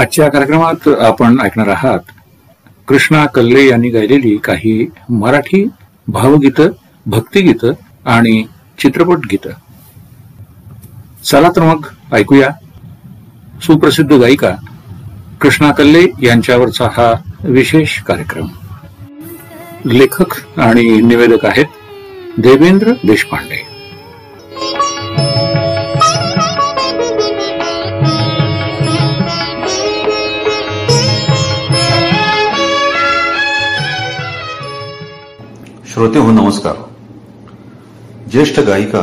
आजच्या कार्यक्रमात आपण ऐकणार आहात कृष्णा कल्ले यांनी गायलेली काही मराठी भावगीतं, भक्तिगीतं आणि चित्रपट गीतं. चला तर मग ऐकूया सुप्रसिद्ध गायिका कृष्णा कल्ले यांच्यावरचा हा विशेष कार्यक्रम. लेखक आणि निवेदक आहेत देवेंद्र देशपांडे. श्रोते हो, नमस्कार. ज्येष्ठ गायिका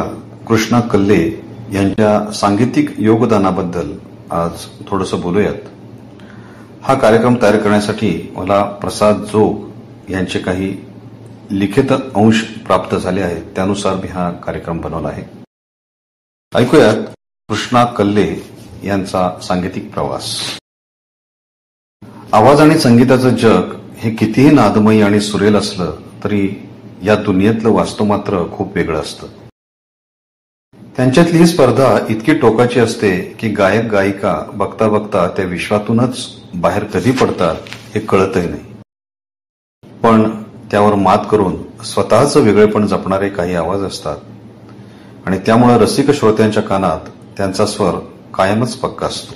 कृष्णा कल्ले यांच्या सांगीतिक योगदानाबद्दल आज थोडंसं बोलूयात. हा कार्यक्रम तयार करण्यासाठी मला प्रसाद जोग यांचे काही लिखित अंश प्राप्त झाले आहेत, त्यानुसार मी हा कार्यक्रम बनवला आहे. ऐकूयात कृष्णा कल्ले यांचा सांगीतिक प्रवास. आवाज आणि संगीताचं जग हे कितीही नादमयी आणि सुरेल असलं तरी या दुनियेतलं वास्तव मात्र खूप वेगळं असतं. त्यांच्यातली ही स्पर्धा इतकी टोकाची असते की गायक गायिका बघता बघता त्या विश्वातूनच बाहेर कधी पडतात हे कळतही नाही. पण त्यावर मात करून स्वतःचं वेगळेपण जपणारे काही आवाज असतात आणि त्यामुळे रसिक श्रोत्यांच्या कानात त्यांचा स्वर कायमच पक्का असतो.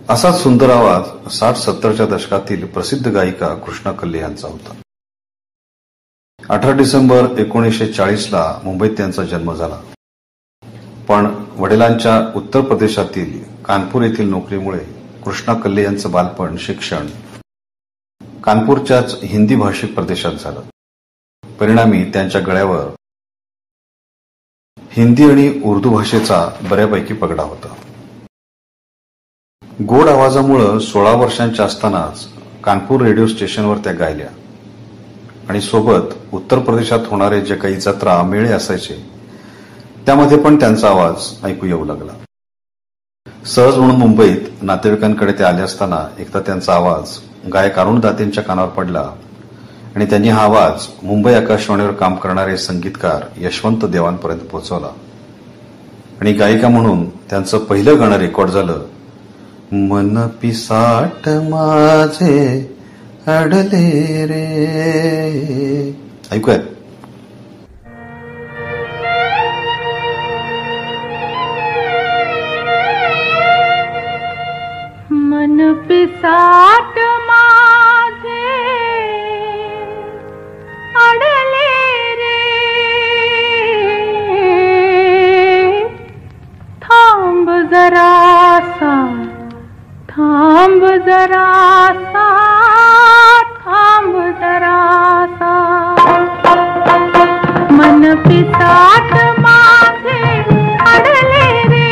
असाच सुंदर आवाज 60-70च्या दशकातील प्रसिद्ध गायिका कृष्णा कल्ले यांचा होता. 18 डिसेंबर 1940ला मुंबईत त्यांचा जन्म झाला. पण वडिलांच्या उत्तर प्रदेशातील कानपूर येथील नोकरीमुळे कृष्णा कल्ले यांचं बालपण, शिक्षण कानपूरच्याच हिंदी भाषिक प्रदेशात झालं. परिणामी त्यांच्या गळ्यावर हिंदी आणि उर्दू भाषेचा बऱ्यापैकी पगडा होता. गोड आवाजामुळे 16 वर्षांच्या असतानाच कानपूर रेडिओ स्टेशनवर त्या गायल्या आणि सोबत उत्तर प्रदेशात होणारे जे काही जत्रा, मेळे असायचे त्यामध्ये पण त्यांचा आवाज ऐकू येऊ लागला. सहज म्हणून मुंबईत नातेवाईकांकडे ते आले असताना एकदा त्यांचा आवाज गायक अरुण दातेंच्या कानावर पडला आणि त्यांनी हा आवाज मुंबई आकाशवाणीवर काम करणारे संगीतकार यशवंत देवांपर्यंत पोहोचवला आणि गायिका म्हणून त्यांचं पहिलं गाणं रेकॉर्ड झालं, मन पिसाट माझे अडले रे. ऐकूयात. मन पिसाट माझे अडले रे, थांब जरासा, थांब जरासा, थांब जरासा. मन पिसाट माझे अडले रे.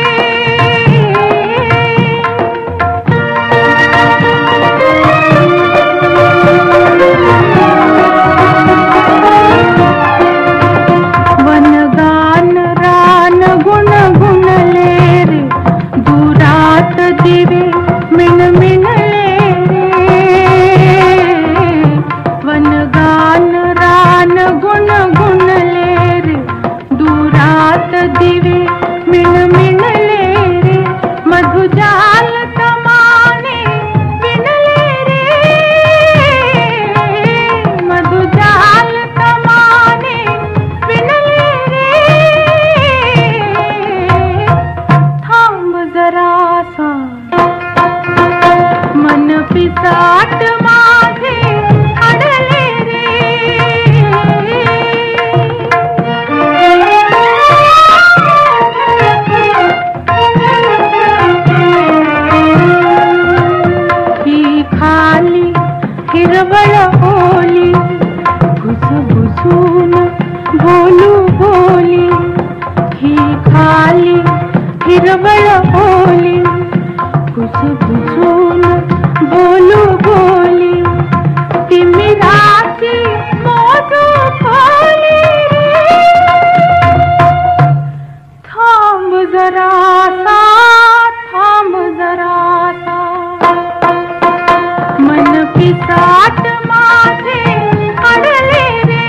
वनगान रान गुणगुणले रे, दुरात दिवे मिणमिणले रे. वनगान रान गुणगुणले रे, दुरात दिवे मिणमिणले रे. मधुजाल तमाने विणले रे, मधुजाल तमाने विणले रे. थांब जरासा, मन पिसाट माझे अडले रे. ही खाली हिरवळ ओली, भुसभुसून बोलू बोली. ही खाली हिरवळ ओली, भुसभुसून बोलू बोली. तिमिराची मोठू खोली रे. थांब जरासा, थांब जरासा. मन पिसाट माझे अडले रे.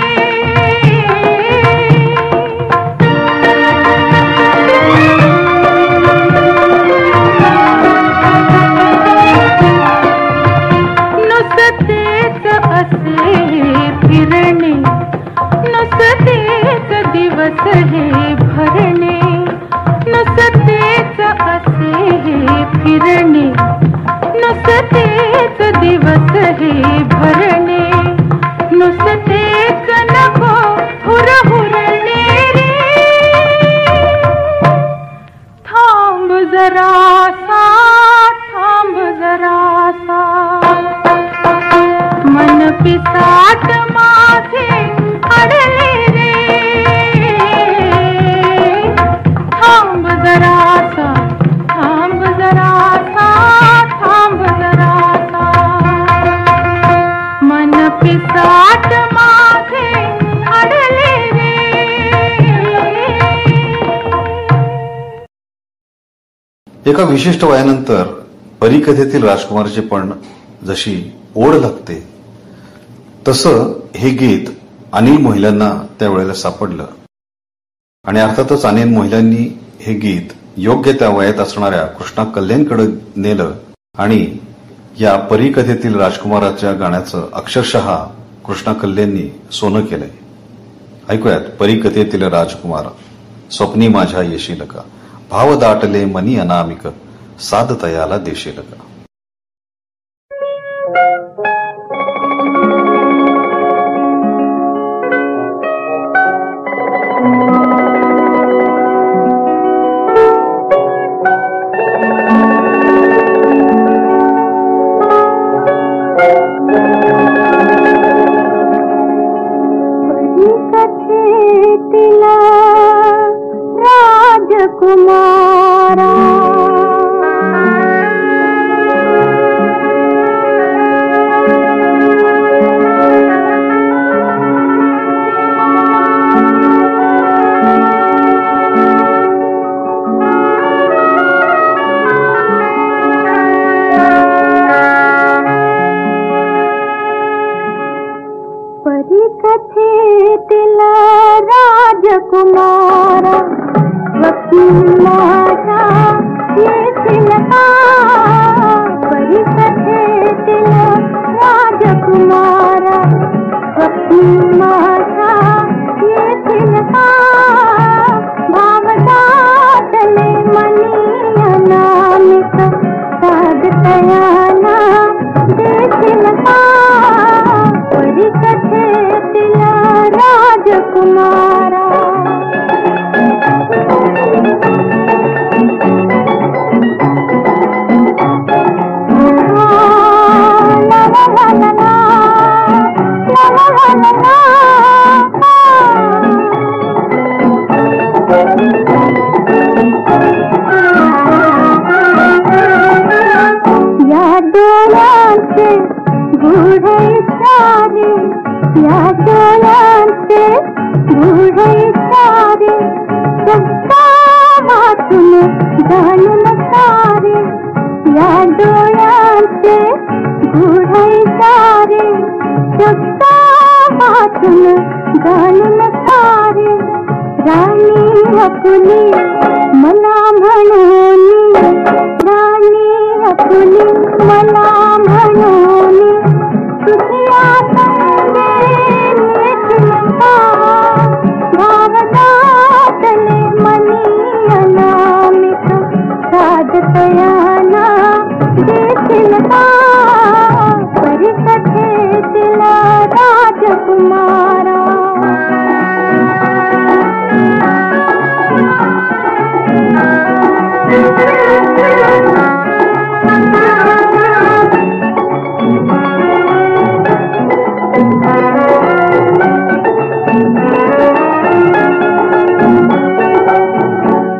किरणे नुसतेच दिवस हे भरणे नुसतेच नको हुरहुरणे रे थांब जरासा मन पिसाट माझे अडले रे थांब जरासा मन पिसाट माझे अडले रे. एका विशिष्ट वयानंतर परीकथेतील राजकुमारची पण जशी ओढ लागते तसं हे गीत अनिल मोहिल्यांना त्यावेळेला सापडलं आणि अर्थातच अनिल मोहिल्यांनी हे गीत योग्य त्या वयात असणाऱ्या कृष्णा कल्याणकडे नेलं आणि या परीकथेतील राजकुमाराच्या गाण्याचं अक्षरशः कृष्णा कल्याणनी सोनं केलंय. ऐकूयात परीकथेतील राजकुमार स्वप्नी माझ्या येशील का भाव दाटले मनी अनामिक साध तयाला देशील का. राजकुमारा परीकथेतील राजकुमारा माझ्या येशील का परीकथेतील राजकुमारा माझ्या येशील का भाव दाटले मनी अनामिक साध तयाला देशील का परीकथेतील राजकुमारा. या डोळ्यांचे गूढ इशारे या डोळ्यांचे गूढ इशारे सत्ता वाचून जाणून सारे या डोळ्यांचे गूढ इशारे सत्ता वाचून जाणून सारे राणी हकुली मला म्हणून राणी हकुली मला म्हणून तुझ्या संगे नेशील का भाव दाटले मनी अनामिक साध तयाला देशील का परीकथेतील राजकुमारा.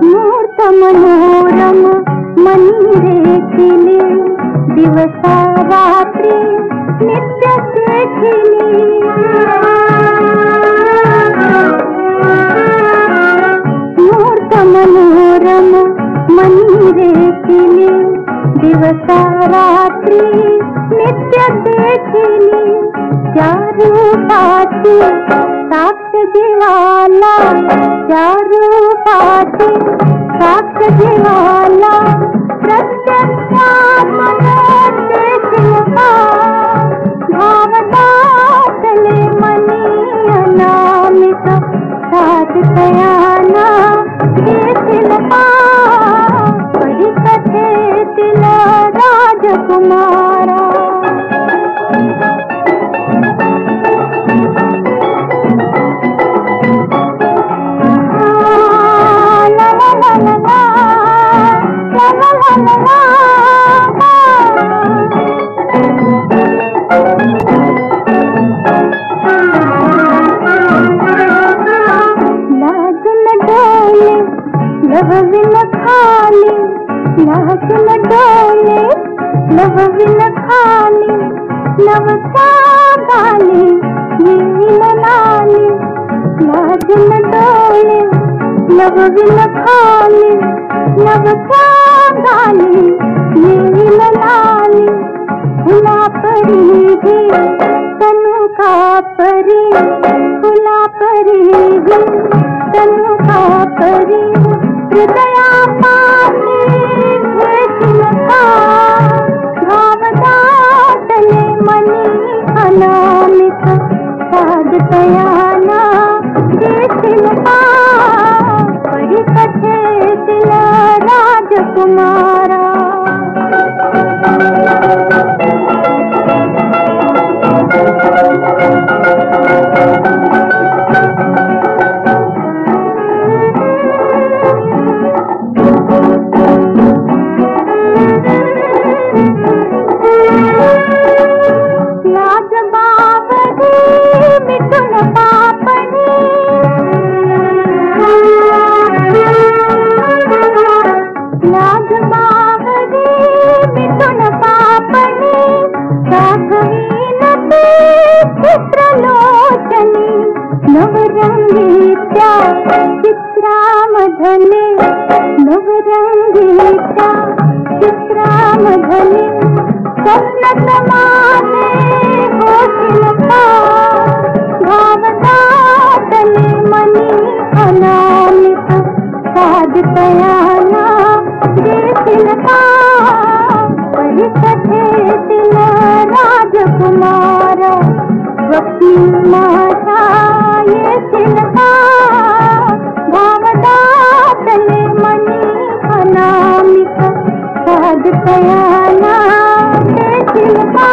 मूर्त मनोरम मंदिरे केली दिवसा रात्री नित्य देखिली मूर्त मनोरम मंदिरे केली दिवसा रात्री नित्य देखिली त्या रूपाची साक्ष जीवाला त्या रूपाची साक्ष जीवाला प्रत्यक्षात मला देशील का भाव दाटले मनी अनामिक साध तयाला देशील का परीकथेतील राजकुमारा ला ला ला ला ला ला ला ला ला लहविन खाली लाजन डोले लहविन खाली नवसा गाली येल लाली लाजन डोले लहविन खाली नवसा गाली येल लाली फुला परी गे तनु का परी फुला परी गे तनु का परी हृदया पाने भेटलका भावदाटले मनी अनामिक साधतयाना देशिलका परिकथे दिल राजकुमारा चित्रलोचनी नवरंगीच्या चित्रामधले नवरंगीच्या चित्रामधले स्वप्न समाने होशिलका भावदाटले मनी अनामिक साधतयाना देशिलका परिकथे दिल राजकुमारा वकील माझा येशिलका भावदाटले मनी अनामिक साधतयाना देशिलका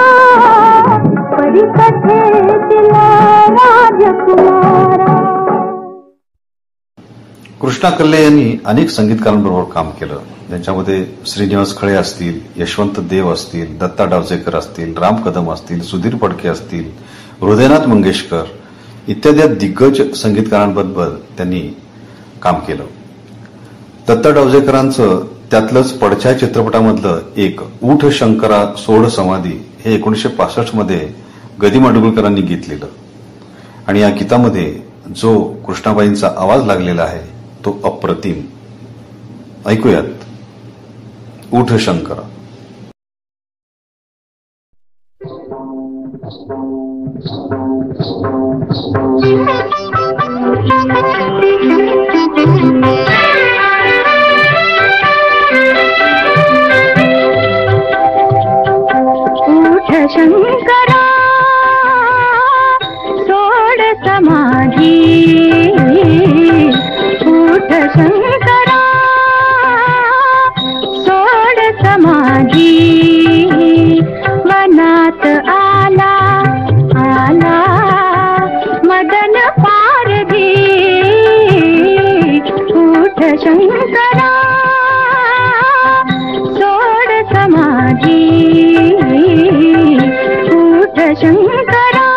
परिकथे दिल राजकुमारा. कृष्णा कल्ले यांनी अनेक संगीतकारांबरोबर काम केलं. त्यांच्यामध्ये श्रीनिवास खळे असतील, यशवंत देव असतील, दत्ता डावजेकर असतील, राम कदम असतील, सुधीर फडके असतील, हृदयनाथ मंगेशकर इत्यादी दिग्गज संगीतकारांबरोबर त्यांनी काम केलं. दत्ता डावजेकरांचं त्यातलंच पडछाया चित्रपटामधलं एक ऊठ शंकरा सोड समाधी हे 1965 मध्ये गदी माडगुळकरांनी गीत लिहिलं आणि या गीतामध्ये जो कृष्णाबाईंचा आवाज लागलेला आहे तो अप्रतिम. ऐकूयात ऊठ शंकरा. ऊठ शंकरा सोड समाधी ऊठ शंकरा सोड समाधी मनात आला आला मदन पारधी ऊठ शंकरा सोड समाधी ऊठ शंकरा.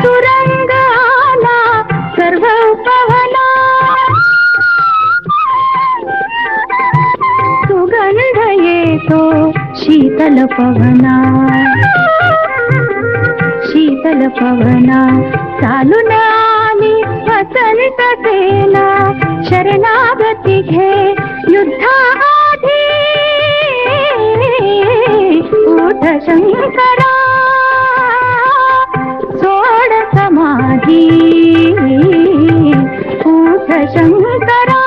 सुरंग आला सर्व पवना सुगंध येतो शीतल पवना शीतल पवना चालून आली वसंत सेना शरणागती घे युद्धाआधी ऊठ शंकरा सोड समाधी ऊठ शंकरा.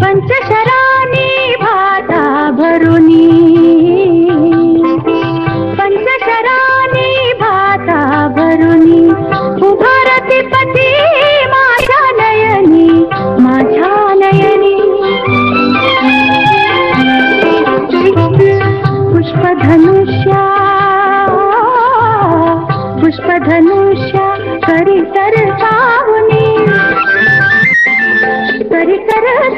पंचशरानी भाता भरुनी पंचशरानी धनुष्या पुष्पधनुष्या करी कर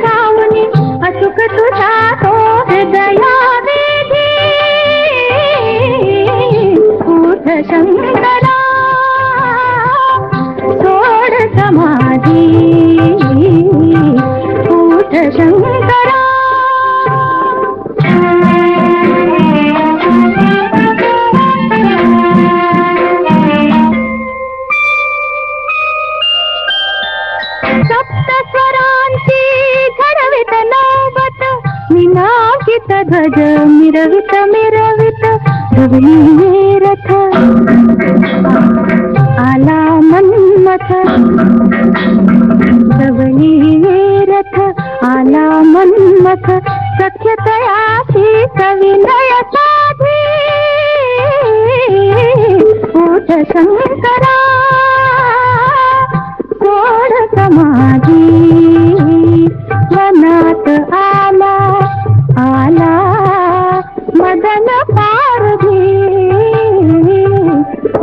सावनी अचूक तुझा तो हृदया वेधी उठ शंकरा सोड समाधी उठ शंकरा सप्तस्वरांची झडवित नौबत मीनांकित ध्वज मिरवित मिरवित धवळी रथ आला मन्मथ धवळी रथ आला मन्मथ सख्यतयाची सविनय साधी उठ शंकरा सोड समाधी वनात आला आला मदन पारधी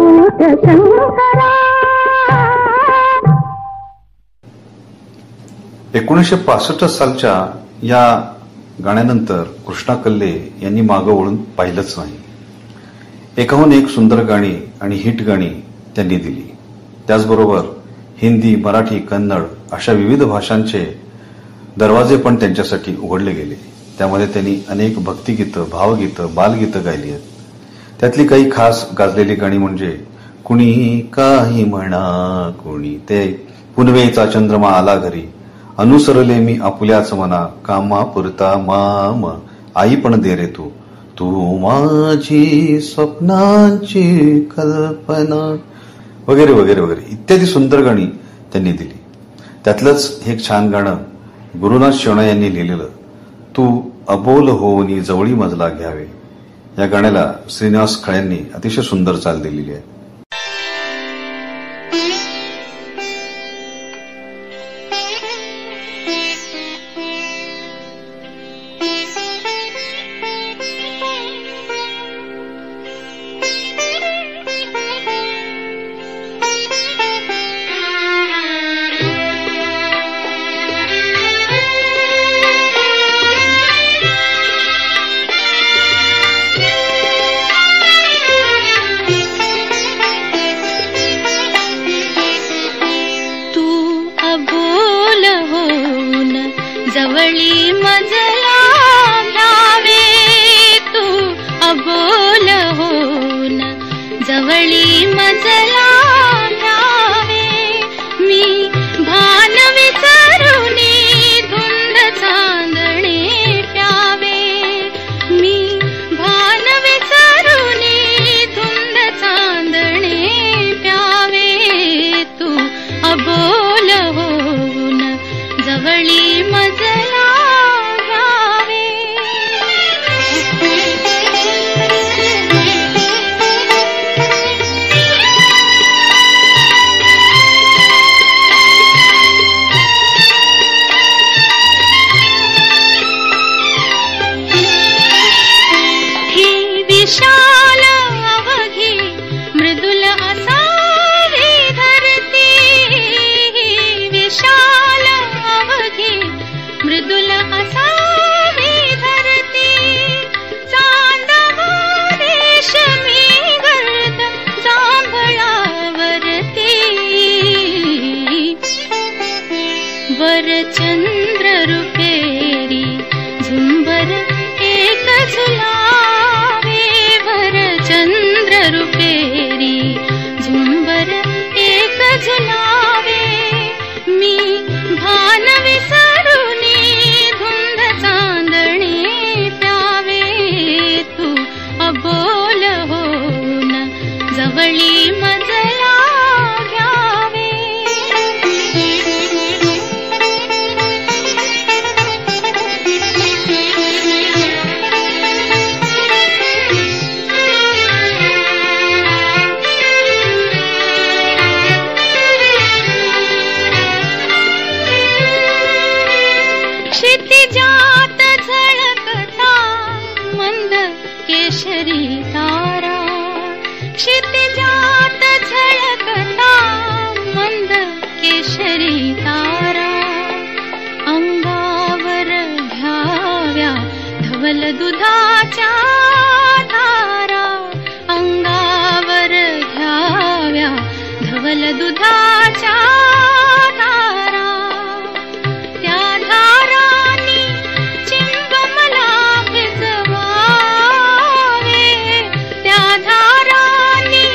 उठ शंकरा. 1965 सालच्या या गाण्यानंतर कृष्णा कल्ले यांनी मागं वळून पाहिलंच नाही. एकाहून एक सुंदर गाणी आणि हिट गाणी त्यांनी दिली. त्याचबरोबर हिंदी, मराठी, कन्नड अशा विविध भाषांचे दरवाजे पण त्यांच्यासाठी उघडले गेले. त्यामध्ये त्यांनी अनेक भक्तिगीतं, भावगीतं, बालगीतं गायली आहेत. त्यातली काही खास गाजलेली गाणी म्हणजे कुणी काही म्हणा कुणी, ते पुनवेचा चंद्रमा आला घरी, अनुसरले मी आपुल्याच मना, कामापुरता माम आई पण दे रे तू, तू माझी स्वप्नांची कल्पना, वगैरे वगैरे वगैरे इत्यादी सुंदर गाणी त्यांनी दिली. त्यातलंच हे एक छान गाणं गुरुनाथ शेवणा यांनी लिहिलेलं, तू अबोल होऊनी जवळी मजला घ्यावे, या गाण्याला श्रीनिवास खळ्यांनी अतिशय सुंदर चाल दिलेली आहे. जवळी मजला घ्यावे, तू अबोल होऊन जवळी मजला घ्यावे, मी भान विसरुनी धुंद चांदणे प्यावे, मी भान विसरुनी धुंद चांदणे प्यावे, तू अबोल होऊन जवळी मजला घ्यावे. गोकुल दुधाच्या धारा, त्या धारांनी चिंब मला भिजवावे, त्या धारांनी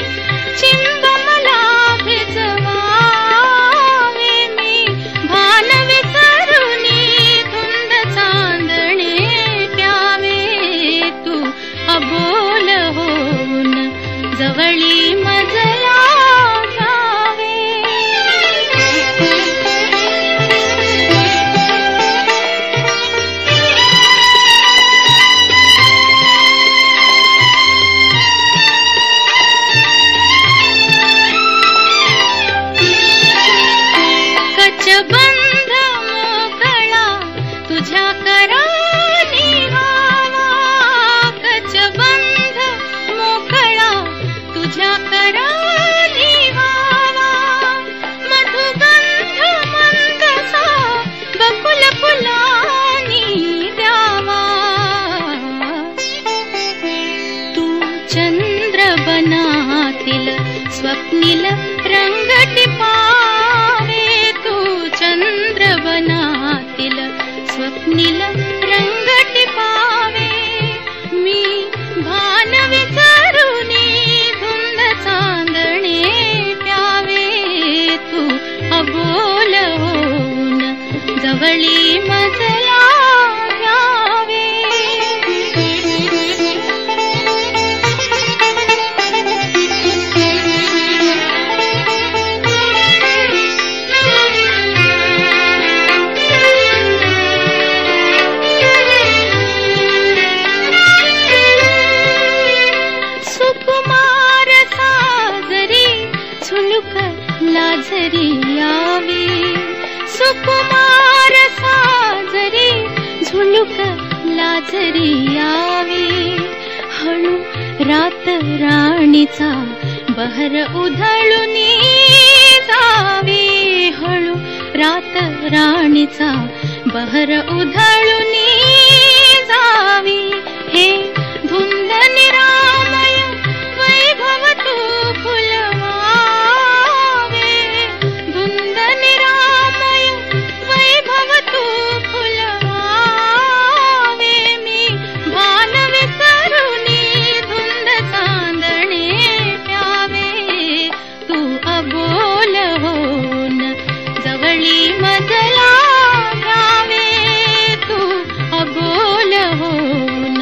चिंब मला भिजवावे. मी भान विसरुनी धुंद चांदणे प्यावे, तू अबोल होऊन जवळी मजला घ्यावे. कचबंध मोकळा तुझ्या करानी व्हावा, कचबंध मोकळा तुझ्या करानी व्हावा. मधुगंध मंदसा बकुल फुलानी द्यावा. तू चंद्र बनातील स्वप्नील रंग टिपावे, तू चंद्र बनातील स्वप्नील रंग टिपावे. मी भान विसरुनी धुंद चांदणे प्यावे, तू अबोल होऊन जवळी मजला घ्यावे. सुकुमार साजरी झुलुक लाजरी यावी, सुकुमार साजरी झुलुक लाजरी यावी. हळू रात राणीचा बहर उधळूनी जावी, हळू रात राणीचा बहर उधळूनी जावी. हे धुंद निरामय वैभव तू फुलवावे, धुंद निरामय वैभव तू फुलवावे. मी भान विसरुनी धुंद चांदणे प्यावे, तू अबोल होऊन जवळी मजला घ्यावे, तू अबोल होऊन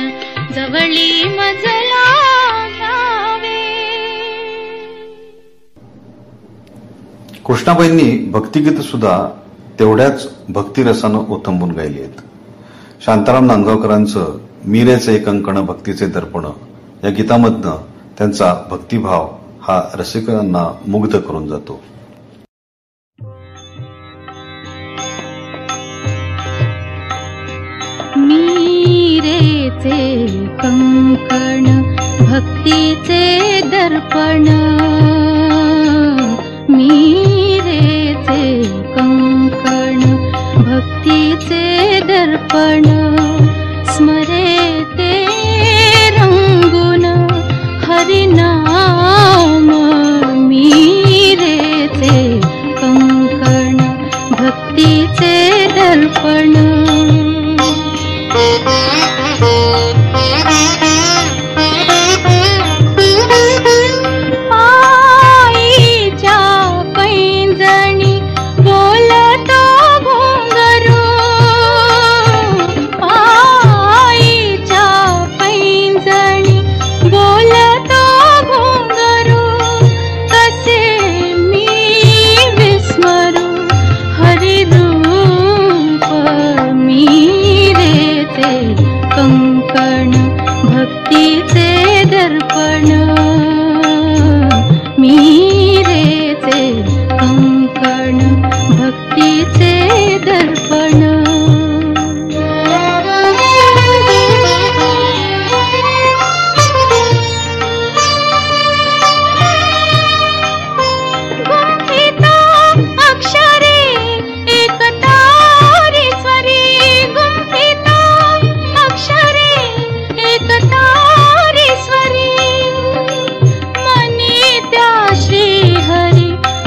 जवळी मजला घ्यावे. कृष्णाबाईंनी भक्तिगीत सुद्धा तेवढ्याच भक्तिरसानं ओथंबून गायली आहेत. शांताराम नांदगावकरांचं मीरेचे कंकण भक्तीचे दर्पण या गीतामधनं त्यांचा भक्तिभाव हा रसिकांना मुग्ध करून जातो. मीरेचे कंकण भक्तीचे दर्पण, मीरेचे कंकण भक्तीचे दर्पण. स्मरेते रंगून हरिनाम, मीरेचे कंकण भक्तीचे दर्पण. पायीच्या पैंजणी बोलतो घुंगरू, पायी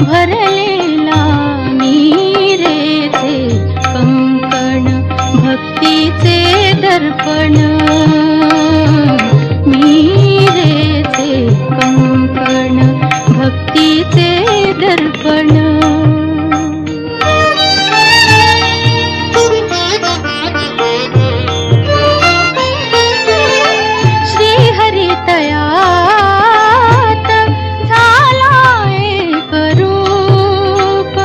भरलेला मीरेचे कंकण भक्तीचे दर्पण मीरेचे कंकण भक्तीचे दर्पण श्रीहरितयात झाला एक रूप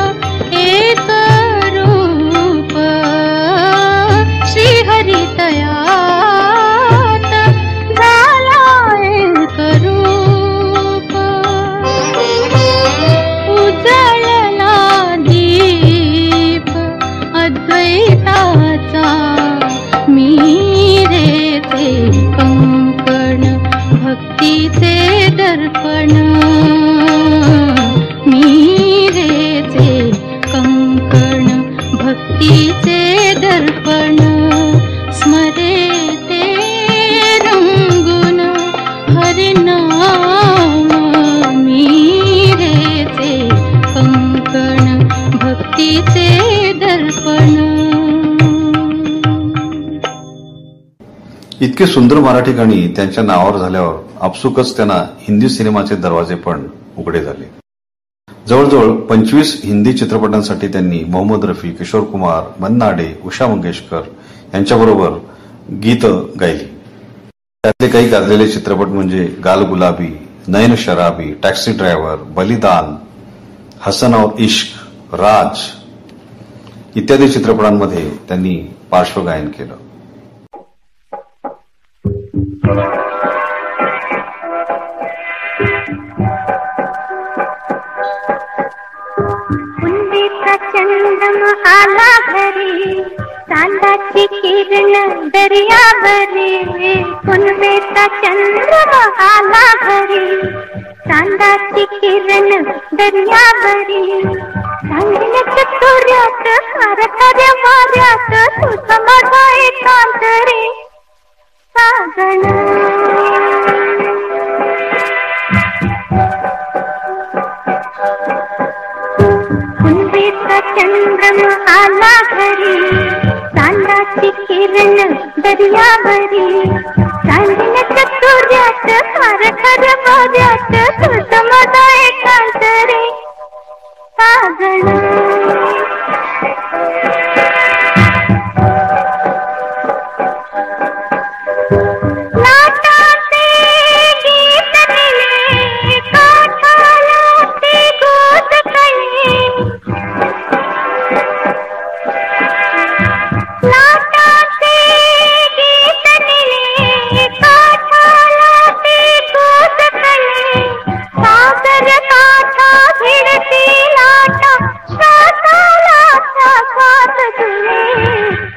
श्रीहरितयात झाला एक रूप उजळला दीप अद्वैताचा मीरेचे कंकण भक्तीचे दर्पण मीरेचे कंकण भक्तीचे दर्पण स्मरेते रंगून हरिनाम मीरेचे कंकण भक्तीचे दर्पण. इतके सुंदर मराठी गाणी त्यांच्या नावावर झाल्यावर आपसुकच त्यांना हिंदी सिनेमाचे दरवाजे पण उघडे झाले. जवळजवळ 25 हिंदी चित्रपटांसाठी त्यांनी मोहम्मद रफी, किशोर कुमार, मन्ना डे, उषा मंगेशकर यांच्याबरोबर गीत गायली. त्यातले काही गाजलेले चित्रपट म्हणजे गाल गुलाबी, नैन शराबी, टॅक्सी ड्रायव्हर, बलिदान, हसन और इश्क, राज इत्यादी चित्रपटांमध्ये त्यांनी पार्श्वगायन केलं. कुंडीचा चंद्रमा आला घरी, चांदाची किरण दर्यावरी. कुंडीचा चंद्रमा आला घरी, चांदाची किरण दर्यावरी. चांदण्याच्या सूर्यात खारखाऱ्या वाऱ्यात तुझा माझा एकांत रे सागण. कुंडीचा चंद्रमा आला घरी, चांदाची किरण दर्यावरी. चांदण्याच्या सूर्यात खारखाऱ्या वाऱ्यात तुझा माझा एकांत रे सागण. लाटाचे गीत दिले, काठाला ते गोद कळे. लाटाचे गीत दिले, काठाला ते गोद कळे. सागर काठा भिडती लाटा, श्वासाला श्वासात जुळे.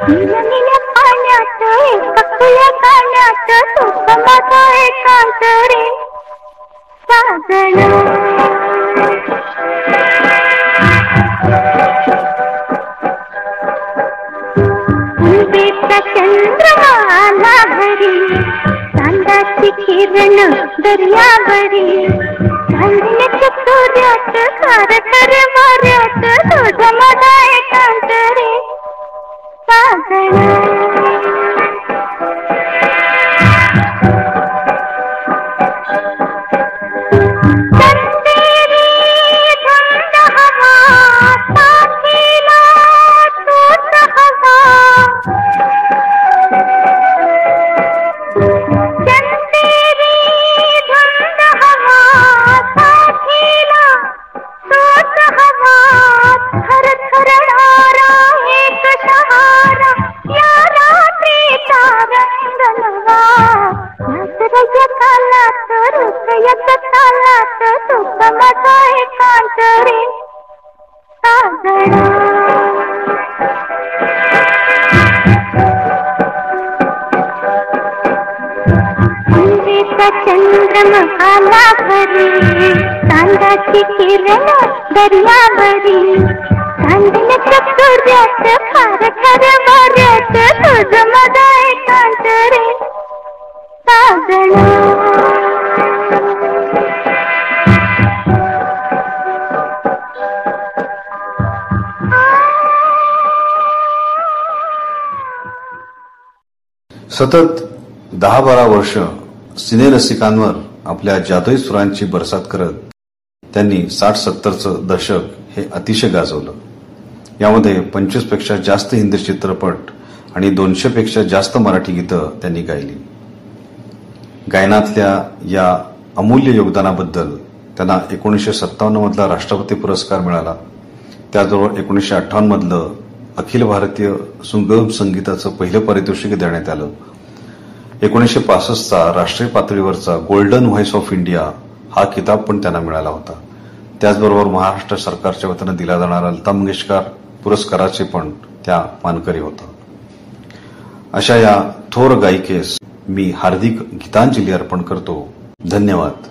निलनिल्या पाण्यात एका खुल्या गाण्यात तुझा माझा एकांत रे सागण. कुंडीचा चंद्रमा आला घरी, चांदाची किरण दर्यावरी. चांदण्याच्या सूर्यात खारखाऱ्या वाऱ्यात तुझा माझा एकांत रे सागण. चंदेरी धुंद हवा, साथीला तूच हवा. चंदेरी धुंद हवा, साथीला तूच हवा. थरथरणारा एक शहारा, या रात्रीचा रंग नवा. यात्रेच्या कालात हृदयाच्या तालात तुझा माझा एकांत रे सागण. कुंडीचा चंद्रमा आला घरी, चांदाची किरण दर्यावरी. चांदण्याच्या सूर्यात खारखाऱ्या वाऱ्यात तुझा माझा एकांत रे सागण. सतत 10-12 वर्ष सिनेरसिकांवर आपल्या जादुई सुरांची बरसात करत त्यांनी 60-70चं दशक हे अतिशय गाजवलं. यामध्ये 25 पेक्षा जास्त हिंदी चित्रपट आणि 200 पेक्षा जास्त मराठी गीतं त्यांनी गायली. गायनातल्या या अमूल्य योगदानाबद्दल त्यांना 1957 मधला राष्ट्रपती पुरस्कार मिळाला. त्याचबरोबर 1958 मधलं अखिल भारतीय सुगम संगीताचं पहिलं पारितोषिक देण्यात आलं. 1965चा राष्ट्रीय पातळीवरचा गोल्डन व्हॉइस ऑफ इंडिया हा किताब पण त्यांना मिळाला होता. त्याचबरोबर महाराष्ट्र सरकारच्या वतीनं दिला जाणारा लता मंगेशकर पुरस्काराचे पण त्या मानकरी होता. अशा या थोर गायिकेस मी हार्दिक गीतांजली अर्पण करतो. धन्यवाद.